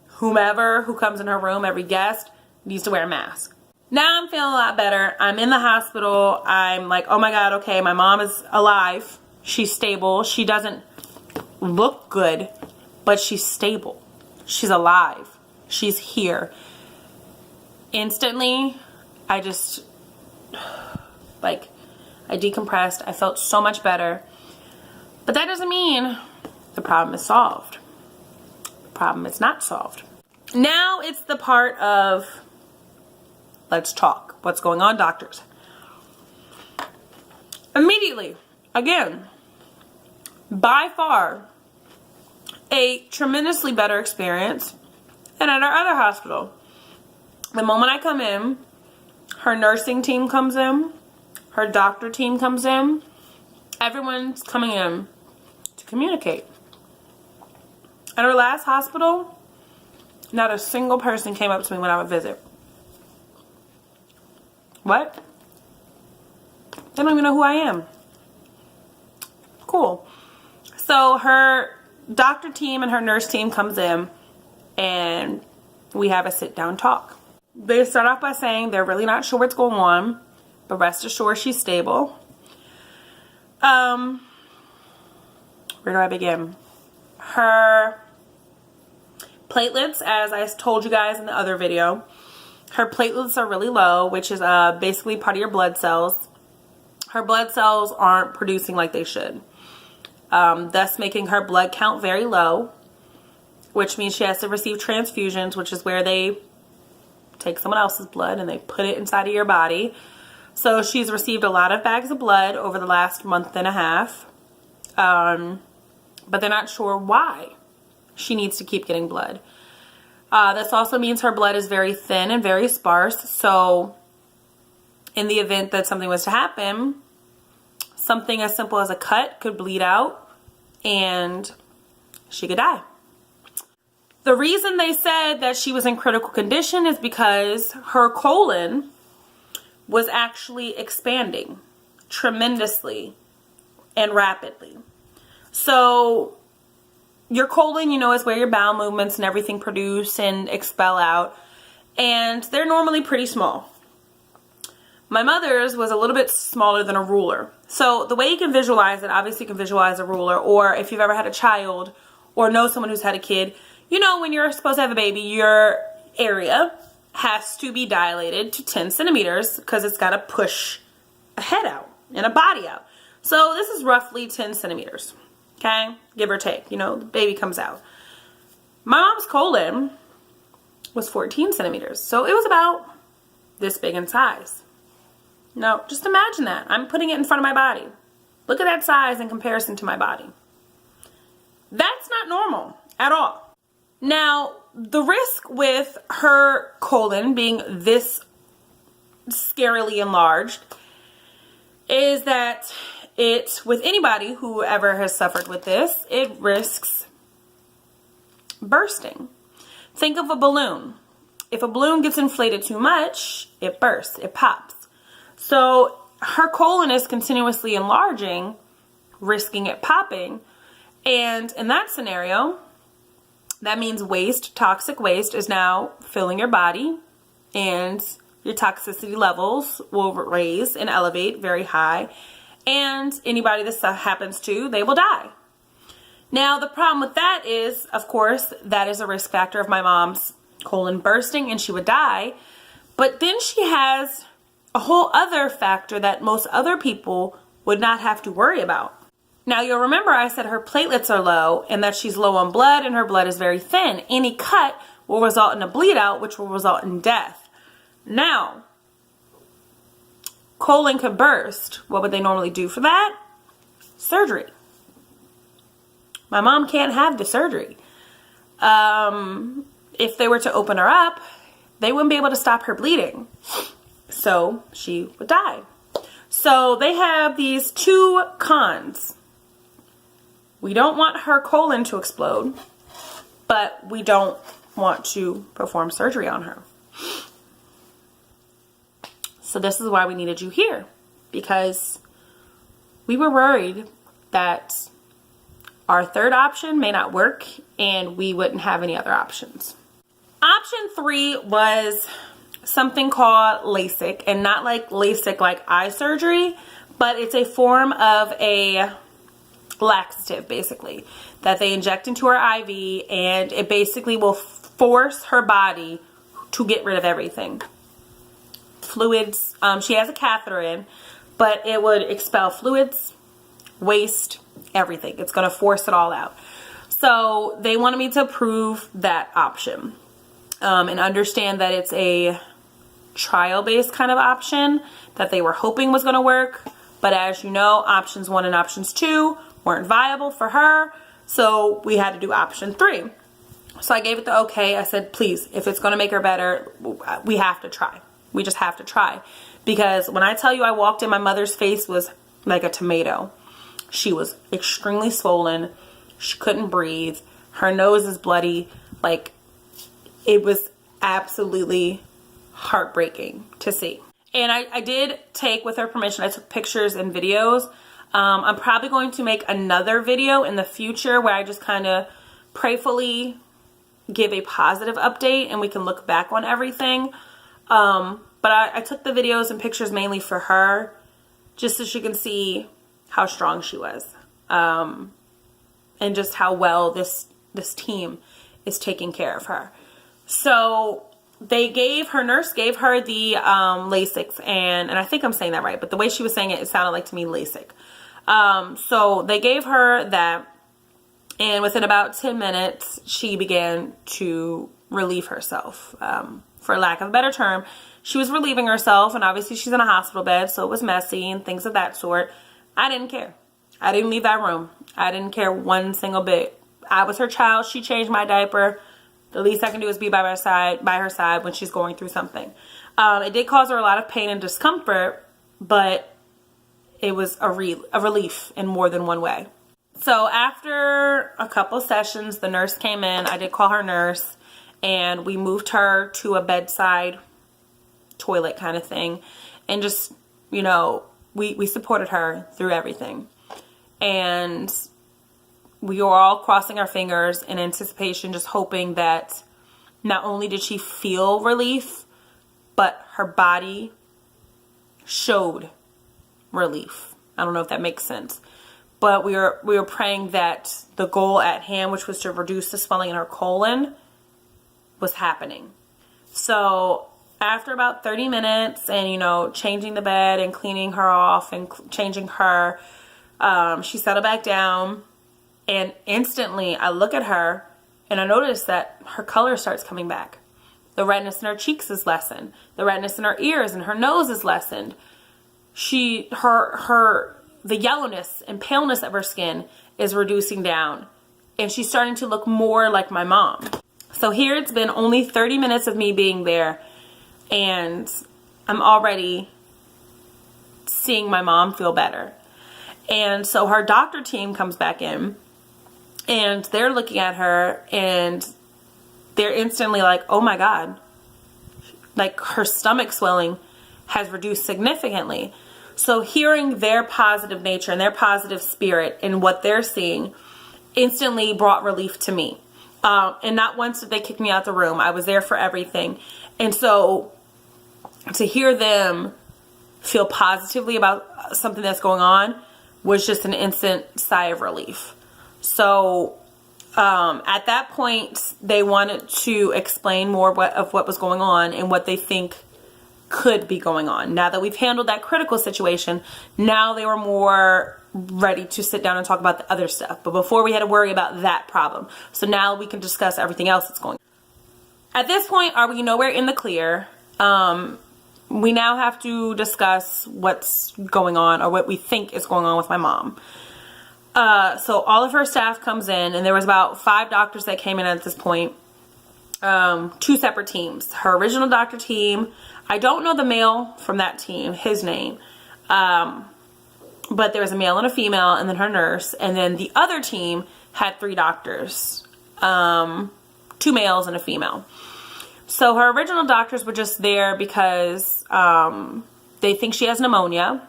Speaker 1: whomever who comes in her room, every guest needs to wear a mask. Now I'm feeling a lot better. I'm in the hospital. I'm like, oh my God, okay, my mom is alive. She's stable. She doesn't look good, but she's stable. She's alive. She's here. Instantly, I just, like, I decompressed. I felt so much better. But that doesn't mean the problem is solved. The problem is not solved. Now it's the part of, let's talk. What's going on, doctors? Immediately, again, by far, a tremendously better experience than at our other hospital. The moment I come in, her nursing team comes in, her doctor team comes in, everyone's coming in to communicate. At our last hospital, not a single person came up to me when I would visit. What? They don't even know who I am. Cool. So her doctor team and her nurse team comes in, and we have a sit-down talk. They start off by saying they're really not sure what's going on, but rest assured she's stable. Where do I begin? Her platelets, as I told you guys in the other video, her platelets are really low, which is basically part of your blood cells. Her blood cells aren't producing like they should, thus making her blood count very low, which means she has to receive transfusions, which is where they take someone else's blood and they put it inside of your body. So she's received a lot of bags of blood over the last month and a half. but they're not sure why she needs to keep getting blood. This also means her blood is very thin and very sparse. So in the event that something was to happen, something as simple as a cut could bleed out and she could die. The reason they said that she was in critical condition is because her colon was actually expanding tremendously and rapidly. So your colon, you know, is where your bowel movements and everything produce and expel out. And they're normally pretty small. My mother's was a little bit smaller than a ruler. So the way you can visualize it, obviously you can visualize a ruler, or if you've ever had a child or know someone who's had a kid, you know, when you're supposed to have a baby, your area has to be dilated to 10 centimeters because it's got to push a head out and a body out. So this is roughly 10 centimeters, okay? Give or take, you know, the baby comes out. My mom's colon was 14 centimeters. So it was about this big in size. Now, just imagine that. I'm putting it in front of my body. Look at that size in comparison to my body. That's not normal at all. Now, the risk with her colon being this scarily enlarged is that with anybody who ever has suffered with this, it risks bursting. Think of a balloon. If a balloon gets inflated too much, it bursts, it pops. So her colon is continuously enlarging, risking it popping. And in that scenario, that means waste, toxic waste, is now filling your body, and your toxicity levels will raise and elevate very high. And anybody this happens to, they will die. Now, the problem with that is, of course, that is a risk factor of my mom's colon bursting and she would die. But then she has a whole other factor that most other people would not have to worry about. Now, you'll remember I said her platelets are low and that she's low on blood and her blood is very thin. Any cut will result in a bleed out, which will result in death. Now, colon could burst. What would they normally do for that? Surgery. My mom can't have the surgery. If they were to open her up, they wouldn't be able to stop her bleeding. So she would die. So they have these two cons. We don't want her colon to explode, but we don't want to perform surgery on her. So this is why we needed you here, because we were worried that our third option may not work and we wouldn't have any other options. Option 3 was something called LASIK, and not like LASIK like eye surgery, but it's a form of a laxative basically that they inject into her IV, and it basically will force her body to get rid of everything. Fluids, she has a catheter in, but it would expel fluids, waste, everything. It's going to force it all out. So they wanted me to approve that option, and understand that it's a trial-based kind of option that they were hoping was going to work. But as you know, options 1 and options 2 weren't viable for her, so we had to do option 3. So I gave it the okay. I said, please, if it's going to make her better, we have to try. We just have to try. Because when I tell you I walked in, my mother's face was like a tomato. She was extremely swollen. She couldn't breathe. Her nose is bloody. Like, it was absolutely heartbreaking to see. And I did take, with her permission, I took pictures and videos. I'm probably going to make another video in the future where I just kind of prayerfully give a positive update and we can look back on everything. But I took the videos and pictures mainly for her, just so she can see how strong she was, and just how well this team is taking care of her. So nurse gave her the LASIK, and I think I'm saying that right, but the way she was saying it, it sounded like to me LASIK. So they gave her that, and within about 10 minutes, she began to relieve herself. For lack of a better term, she was relieving herself, and obviously she's in a hospital bed, so it was messy and things of that sort. I didn't care. I didn't leave that room. I didn't care one single bit. I was her child. She changed my diaper. The least I can do is be by her side when she's going through something. It did cause her a lot of pain and discomfort, but it was a relief in more than one way. So after a couple sessions, the nurse came in. I did call her nurse, and we moved her to a bedside toilet kind of thing. And just, you know, we supported her through everything. And we were all crossing our fingers in anticipation, just hoping that not only did she feel relief, but her body showed relief. I don't know if that makes sense. But we were praying that the goal at hand, which was to reduce the swelling in her colon, was happening. So after about 30 minutes and, you know, changing the bed and cleaning her off and changing her, she settled back down. And instantly I look at her and I notice that her color starts coming back. The redness in her cheeks is lessened. The redness in her ears and her nose is lessened. The yellowness and paleness of her skin is reducing down. And she's starting to look more like my mom. So here it's been only 30 minutes of me being there, and I'm already seeing my mom feel better. And so her doctor team comes back in, and they're looking at her, and they're instantly like, oh my God. Like, her stomach swelling has reduced significantly. So hearing their positive nature and their positive spirit and what they're seeing instantly brought relief to me. And not once did they kick me out the room. I was there for everything. And so to hear them feel positively about something that's going on was just an instant sigh of relief. So at that point, they wanted to explain more of what was going on and what they think could be going on. Now that we've handled that critical situation, now they were more ready to sit down and talk about the other stuff. But before, we had to worry about that problem. So now we can discuss everything else that's going on. At this point, we know we're in the clear. We now have to discuss what's going on, or what we think is going on with my mom. So all of her staff comes in, and there was about 5 doctors that came in at this point. 2 separate teams. Her original doctor team, I don't know the male from that team, his name. But there was a male and a female, and then her nurse. And then the other team had 3 doctors. 2 males and a female. So her original doctors were just there because they think she has pneumonia.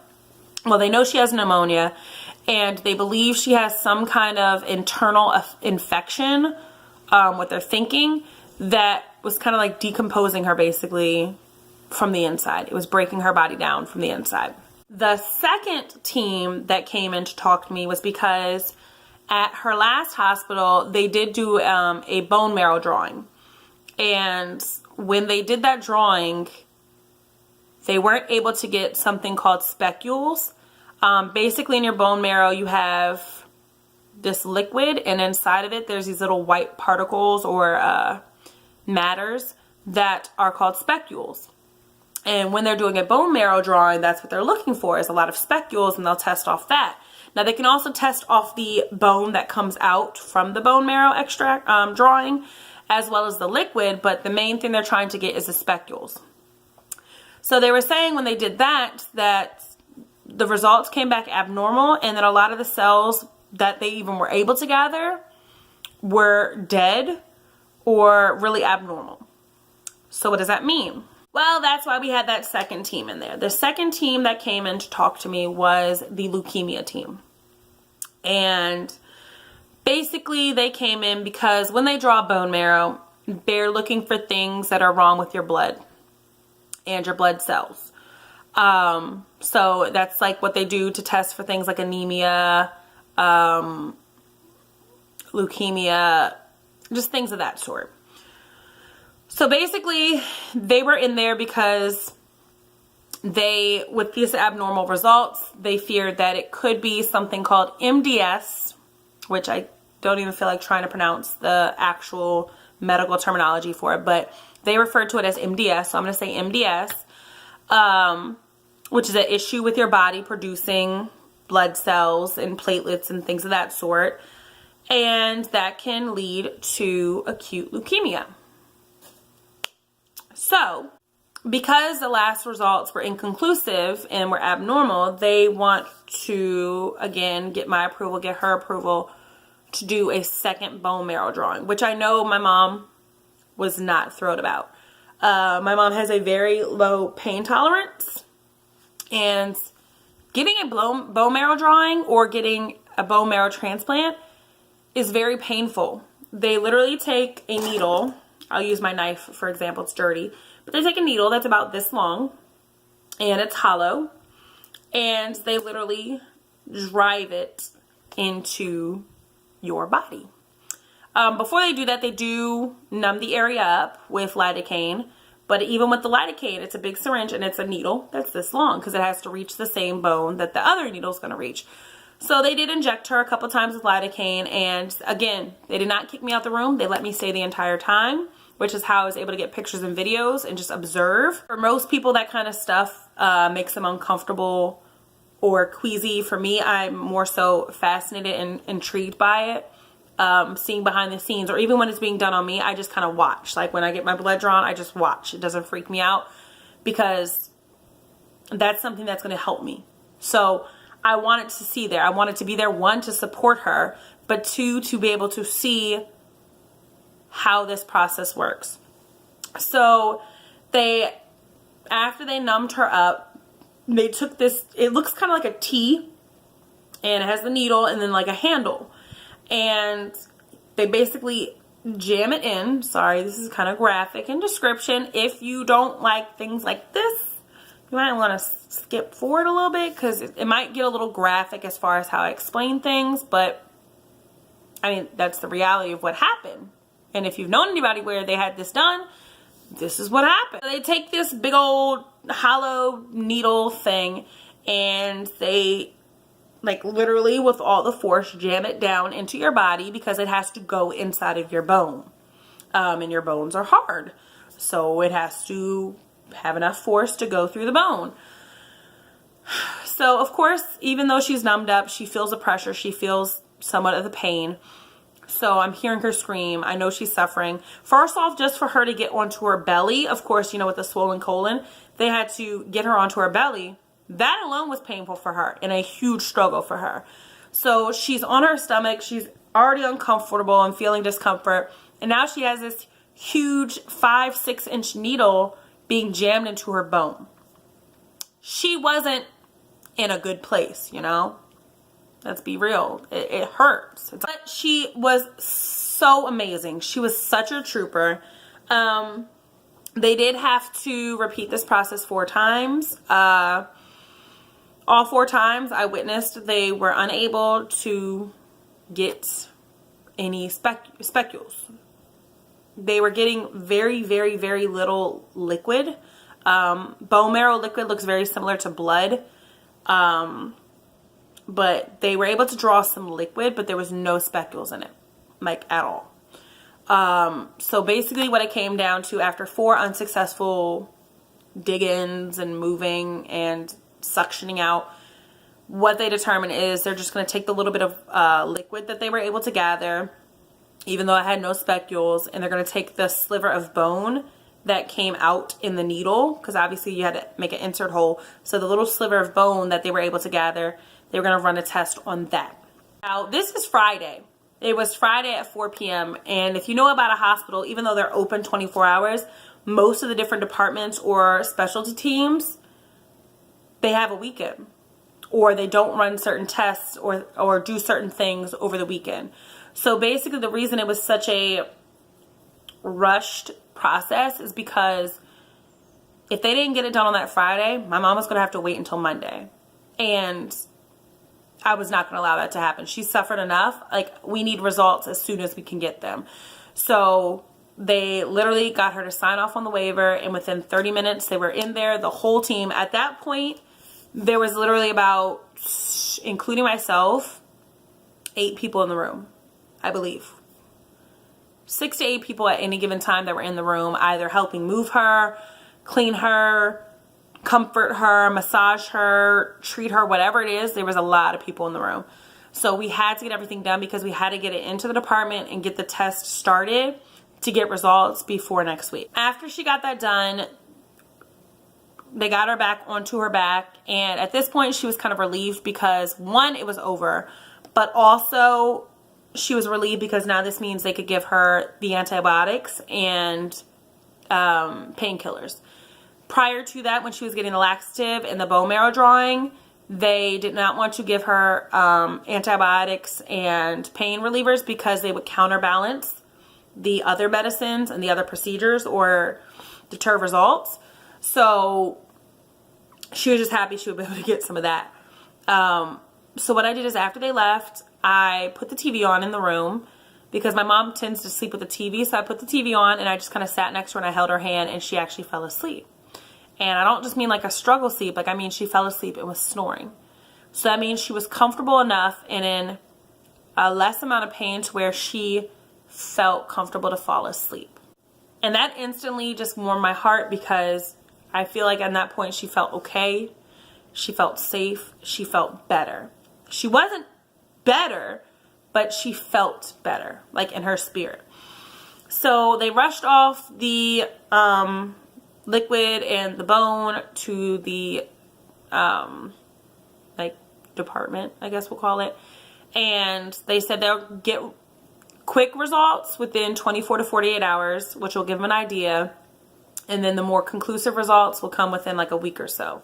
Speaker 1: Well, they know she has pneumonia, and they believe she has some kind of internal infection, what they're thinking, that was kind of like decomposing her basically from the inside. It was breaking her body down from the inside. The second team that came in to talk to me was because at her last hospital, they did do a bone marrow drawing. And when they did that drawing, they weren't able to get something called specules. Basically, in your bone marrow, you have this liquid, and inside of it, there's these little white particles or matters that are called specules. And when they're doing a bone marrow drawing, that's what they're looking for, is a lot of specules, and they'll test off that. Now, they can also test off the bone that comes out from the bone marrow extract drawing, as well as the liquid, but the main thing they're trying to get is the specules. So they were saying when they did that the results came back abnormal, and that a lot of the cells that they even were able to gather were dead or really abnormal. So what does that mean? Well, that's why we had that second team in there. The second team that came in to talk to me was the leukemia team. And basically they came in because when they draw bone marrow, they're looking for things that are wrong with your blood and your blood cells. So that's like what they do to test for things like anemia, leukemia, just things of that sort. So basically, they were in there because with these abnormal results, they feared that it could be something called MDS, which I don't even feel like trying to pronounce the actual medical terminology for it, but they refer to it as MDS, so I'm going to say MDS, which is an issue with your body producing blood cells and platelets and things of that sort. And that can lead to acute leukemia. So, because the last results were inconclusive and were abnormal, they want to, again, get my approval, get her approval to do a second bone marrow drawing, which I know my mom was not thrilled about. My mom has a very low pain tolerance, and getting a bone marrow drawing or getting a bone marrow transplant is very painful. They literally take a needle. I'll use my knife, for example. It's dirty. But they take a needle that's about this long, and it's hollow, and they literally drive it into your body. Before they do that, they do numb the area up with lidocaine. But even with the lidocaine, it's a big syringe, and it's a needle that's this long because it has to reach the same bone that the other needle is going to reach. So they did inject her a couple times with lidocaine, and again, they did not kick me out the room. They let me stay the entire time, which is how I was able to get pictures and videos and just observe. For most people, that kind of stuff makes them uncomfortable or queasy. For me, I'm more so fascinated and intrigued by it. Seeing behind the scenes, or even when it's being done on me, I just kind of watch. Like when I get my blood drawn, I just watch. It doesn't freak me out because that's something that's going to help me. So I wanted to see there. I wanted to be there, one, to support her, but two, to be able to see how this process works. So after they numbed her up, they took this, it looks kind of like a T, and it has the needle and then like a handle. And they basically jam it in. Sorry, this is kind of graphic in description. If you don't like things like this, you might want to skip forward a little bit because it might get a little graphic as far as how I explain things. But, I mean, that's the reality of what happened. And if you've known anybody where they had this done, this is what happened. They take this big old hollow needle thing and they, like, literally with all the force, jam it down into your body because it has to go inside of your bone. And your bones are hard. So it has to have enough force to go through the bone. So, of course, even though she's numbed up, she feels the pressure. She feels somewhat of the pain. So I'm hearing her scream. I know she's suffering. First off, just for her to get onto her belly, of course, you know, with the swollen colon, they had to get her onto her belly. That alone was painful for her and a huge struggle for her. So she's on her stomach. She's already uncomfortable and feeling discomfort. And now she has this huge 5-6 inch needle being jammed into her bone. She wasn't in a good place, you know? Let's be real. It hurts. But she was so amazing. She was such a trooper. They did have to repeat this process 4 times. All 4 times I witnessed they were unable to get any specules. They were getting very, very, very little liquid. Bone marrow liquid looks very similar to blood. But they were able to draw some liquid, but there was no specules in it, like at all. So basically what it came down to, after 4 unsuccessful dig-ins and moving and suctioning out, what they determined is they're just going to take the little bit of liquid that they were able to gather, even though it had no specules, and they're going to take the sliver of bone that came out in the needle, because obviously you had to make an insert hole. So the little sliver of bone that they were able to gather, they were going to run a test on that. Now, this is Friday. It was Friday at 4 p.m. And if you know about a hospital, even though they're open 24 hours, most of the different departments or specialty teams, they have a weekend. Or they don't run certain tests or do certain things over the weekend. So basically the reason it was such a rushed process is because if they didn't get it done on that Friday, my mom was going to have to wait until Monday. And I was not going to allow that to happen. She suffered enough. Like, we need results as soon as we can get them. So they literally got her to sign off on the waiver, and within 30 minutes they were in there, the whole team. At that point, there was literally about, including myself, 8 people in the room, I believe. 6 to 8 people at any given time that were in the room, either helping move her, clean her, comfort her, massage her, treat her, whatever it is. There was a lot of people in the room. So we had to get everything done because we had to get it into the department and get the test started to get results before next week. After she got that done, they got her back onto her back, and at this point she was kind of relieved because, one, it was over, but also she was relieved because now this means they could give her the antibiotics and painkillers. Prior to that, when she was getting the laxative and the bone marrow drawing, they did not want to give her antibiotics and pain relievers because they would counterbalance the other medicines and the other procedures or deter results. So she was just happy she would be able to get some of that. So what I did is, after they left, I put the TV on in the room because my mom tends to sleep with the TV. So I put the TV on and I just kind of sat next to her and I held her hand, and she actually fell asleep. And I don't just mean like a struggle sleep. Like, I mean, she fell asleep and was snoring. So that means she was comfortable enough and in a less amount of pain to where she felt comfortable to fall asleep. And that instantly just warmed my heart because I feel like at that point she felt okay. She felt safe. She felt better. She wasn't better, but she felt better, like in her spirit. So they rushed off the liquid and the bone to the like department, I guess we'll call it. And they said they'll get quick results within 24 to 48 hours, which will give them an idea. And then the more conclusive results will come within like a week or so.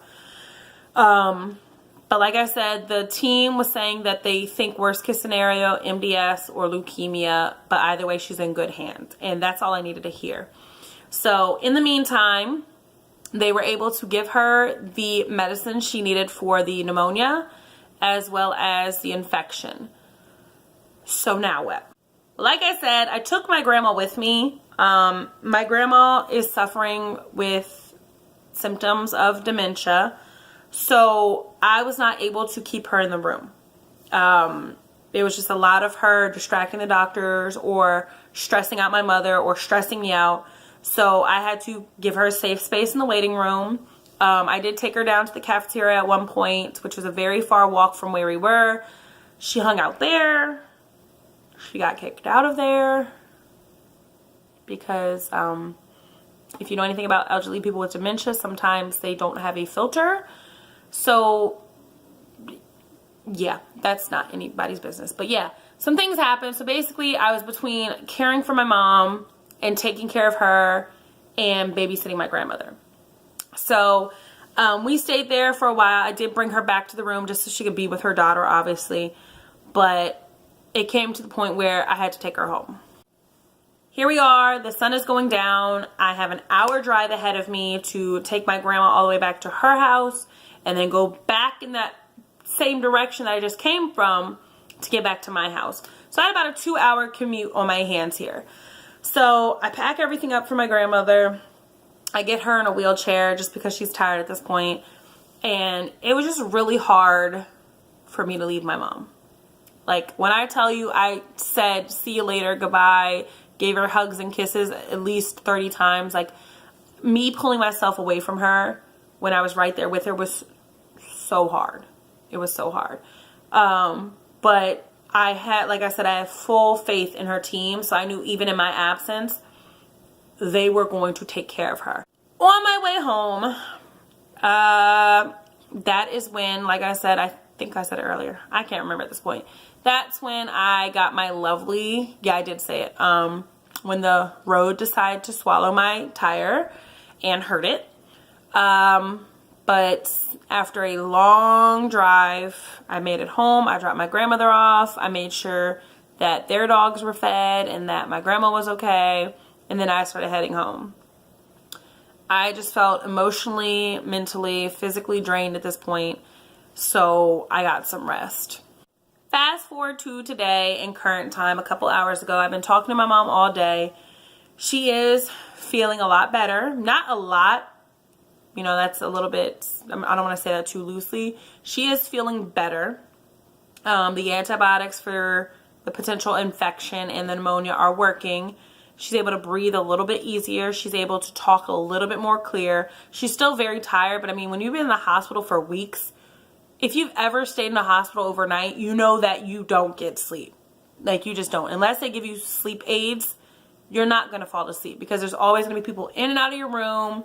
Speaker 1: But like I said, the team was saying that they think worst case scenario, MDS or leukemia, but either way, she's in good hands. And that's all I needed to hear. So in the meantime, they were able to give her the medicine she needed for the pneumonia as well as the infection. So now what? Like I said, I took my grandma with me. My grandma is suffering with symptoms of dementia, so I was not able to keep her in the room. It was just a lot of her distracting the doctors or stressing out my mother or stressing me out. So I had to give her a safe space in the waiting room. I did take her down to the cafeteria at one point, which was a very far walk from where we were. She hung out there. She got kicked out of there because if you know anything about elderly people with dementia, sometimes they don't have a filter. So yeah, that's not anybody's business. But yeah, some things happened. So basically I was between caring for my mom and taking care of her and babysitting my grandmother. So we stayed there for a while. I did bring her back to the room just so she could be with her daughter, obviously. But it came to the point where I had to take her home. Here we are. The sun is going down. I have an hour drive ahead of me to take my grandma all the way back to her house and then go back in that same direction that I just came from to get back to my house. So I had about a 2-hour commute on my hands here. So I pack everything up for my grandmother. I get her in a wheelchair just because she's tired at this point. And it was just really hard for me to leave my mom. Like, when I tell you, I said, see you later, goodbye, gave her hugs and kisses at least 30 times. Like, me pulling myself away from her when I was right there with her was so hard. It was so hard. But I had, like I said, I had full faith in her team. So I knew even in my absence, they were going to take care of her. On my way home, that is when, like I said, I think I said it earlier. I can't remember at this point. That's when I got my lovely, yeah, I did say it, when the road decided to swallow my tire and hurt it. But after a long drive, I made it home. I dropped my grandmother off. I made sure that their dogs were fed and that my grandma was okay. And then I started heading home. I just felt emotionally, mentally, physically drained at this point. So I got some rest. Fast forward to today in current time, a couple hours ago. I've been talking to my mom all day. She is feeling a lot better. Not a lot. You know, that's a little bit, I don't want to say that too loosely. She is feeling better. The antibiotics for the potential infection and the pneumonia are working. She's able to breathe a little bit easier. She's able to talk a little bit more clear. She's still very tired, but I mean, when you've been in the hospital for weeks, if you've ever stayed in the hospital overnight, you know that you don't get sleep. Like, you just don't. Unless they give you sleep aids, you're not going to fall asleep because there's always going to be people in and out of your room.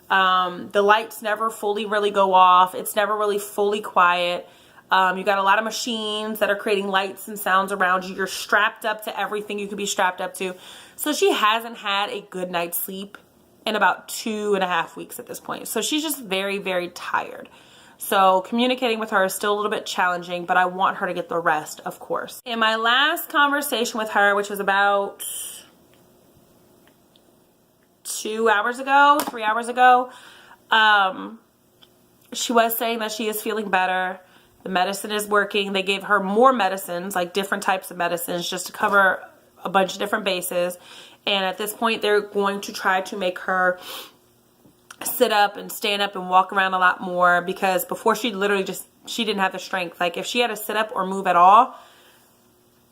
Speaker 1: The lights never fully really go off. It's never really fully quiet. You got a lot of machines that are creating lights and sounds around you. You're strapped up to everything you could be strapped up to. So she hasn't had a good night's sleep in about 2.5 weeks at this point. So she's just very, very tired. So communicating with her is still a little bit challenging, but I want her to get the rest, of course. In my last conversation with her, which was about 3 hours ago, she was saying that she is feeling better. The medicine is working. They gave her more medicines, like different types of medicines, just to cover a bunch of different bases. And at this point, they're going to try to make her sit up and stand up and walk around a lot more, because before she didn't have the strength. Like, if she had to sit up or move at all,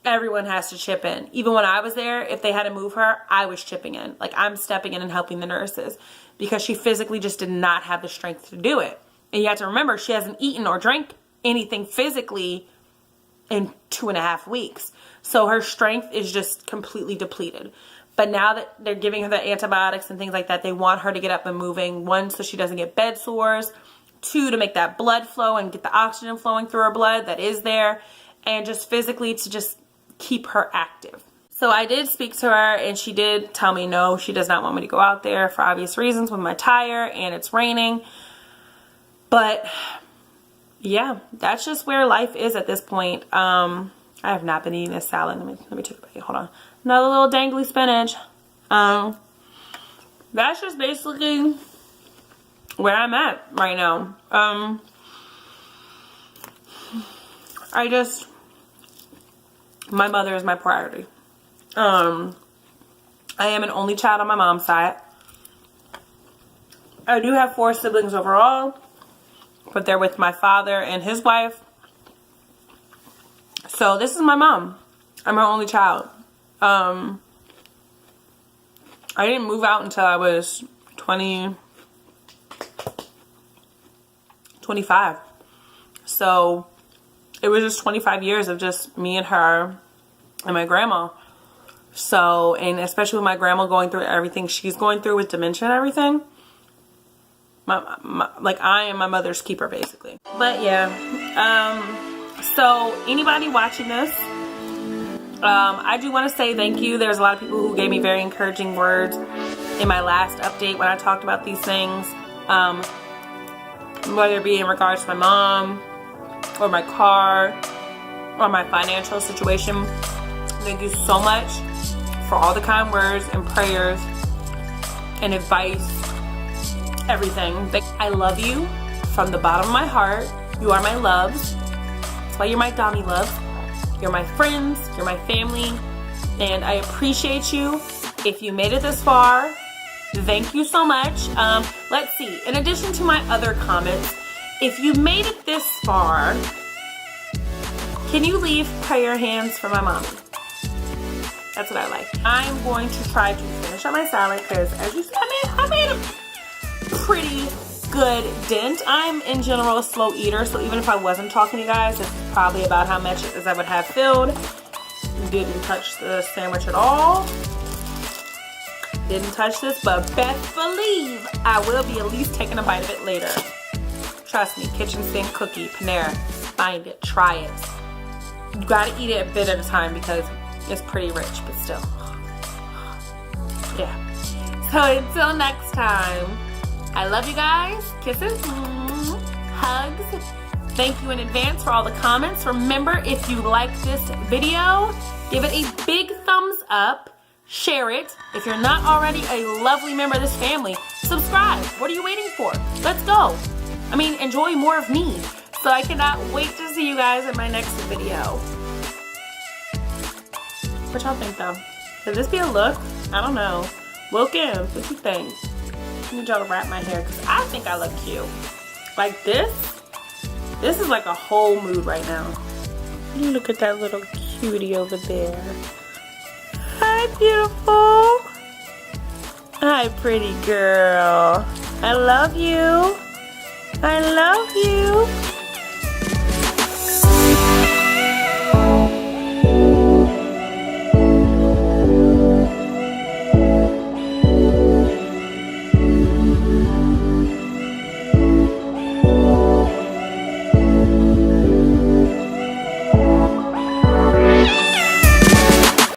Speaker 1: everyone has to chip in. Even when I was there, if they had to move her, I was chipping in. Like, I'm stepping in and helping the nurses because she physically just did not have the strength to do it. And you have to remember, she hasn't eaten or drank anything physically in 2.5 weeks. So her strength is just completely depleted. But now that they're giving her the antibiotics and things like that, they want her to get up and moving. 1, so she doesn't get bed sores. 2, to make that blood flow and get the oxygen flowing through her blood that is there. And just physically to just keep her active. So I did speak to her, and she did tell me no, she does not want me to go out there for obvious reasons with my tire and it's raining. But yeah, that's just where life is at this point. I have not been eating this salad. Let me take a bite. Hold on. Another little dangly spinach. That's just basically where I'm at right now. My mother is my priority. I am an only child on my mom's side. I do have 4 siblings overall, but they're with my father and his wife. So this is my mom. I'm her only child. I didn't move out until I was 25. So it was just 25 years of just me and her and my grandma. So, and especially with my grandma going through everything she's going through with dementia and everything. Like, I am my mother's keeper, basically. But yeah, so anybody watching this, I do want to say thank you. There's a lot of people who gave me very encouraging words in my last update when I talked about these things, whether it be in regards to my mom or my car or my financial situation. Thank you so much for all the kind words and prayers and advice, everything. I love you from the bottom of my heart. You are my loves. That's why you're my Dommy love. You're my friends. You're my family. And I appreciate you. If you made it this far, thank you so much. Let's see. In addition to my other comments, if you made it this far, can you leave prayer hands for my mommy? That's what I like. I'm going to try to finish up my salad because, as you see, I made a pretty good dent. I'm in general a slow eater, so even if I wasn't talking to you guys, this is probably about how much as I would have filled. Didn't touch the sandwich at all. Didn't touch this, but best believe I will be at least taking a bite of it later. Trust me, kitchen sink cookie, Panera. Find it, try it. You gotta eat it a bit at a time because it's pretty rich, but still. Yeah. So until next time, I love you guys. Kisses. Hugs. Thank you in advance for all the comments. Remember, if you like this video, give it a big thumbs up. Share it. If you're not already a lovely member of this family, subscribe. What are you waiting for? Let's go. I mean, enjoy more of me. So I cannot wait to see you guys in my next video. What y'all think though? Could this be a look? I don't know. Wilkins, what you think? I need y'all to wrap my hair because I think I look cute. Like this? This is like a whole mood right now. Look at that little cutie over there. Hi, beautiful. Hi, pretty girl. I love you. I love you.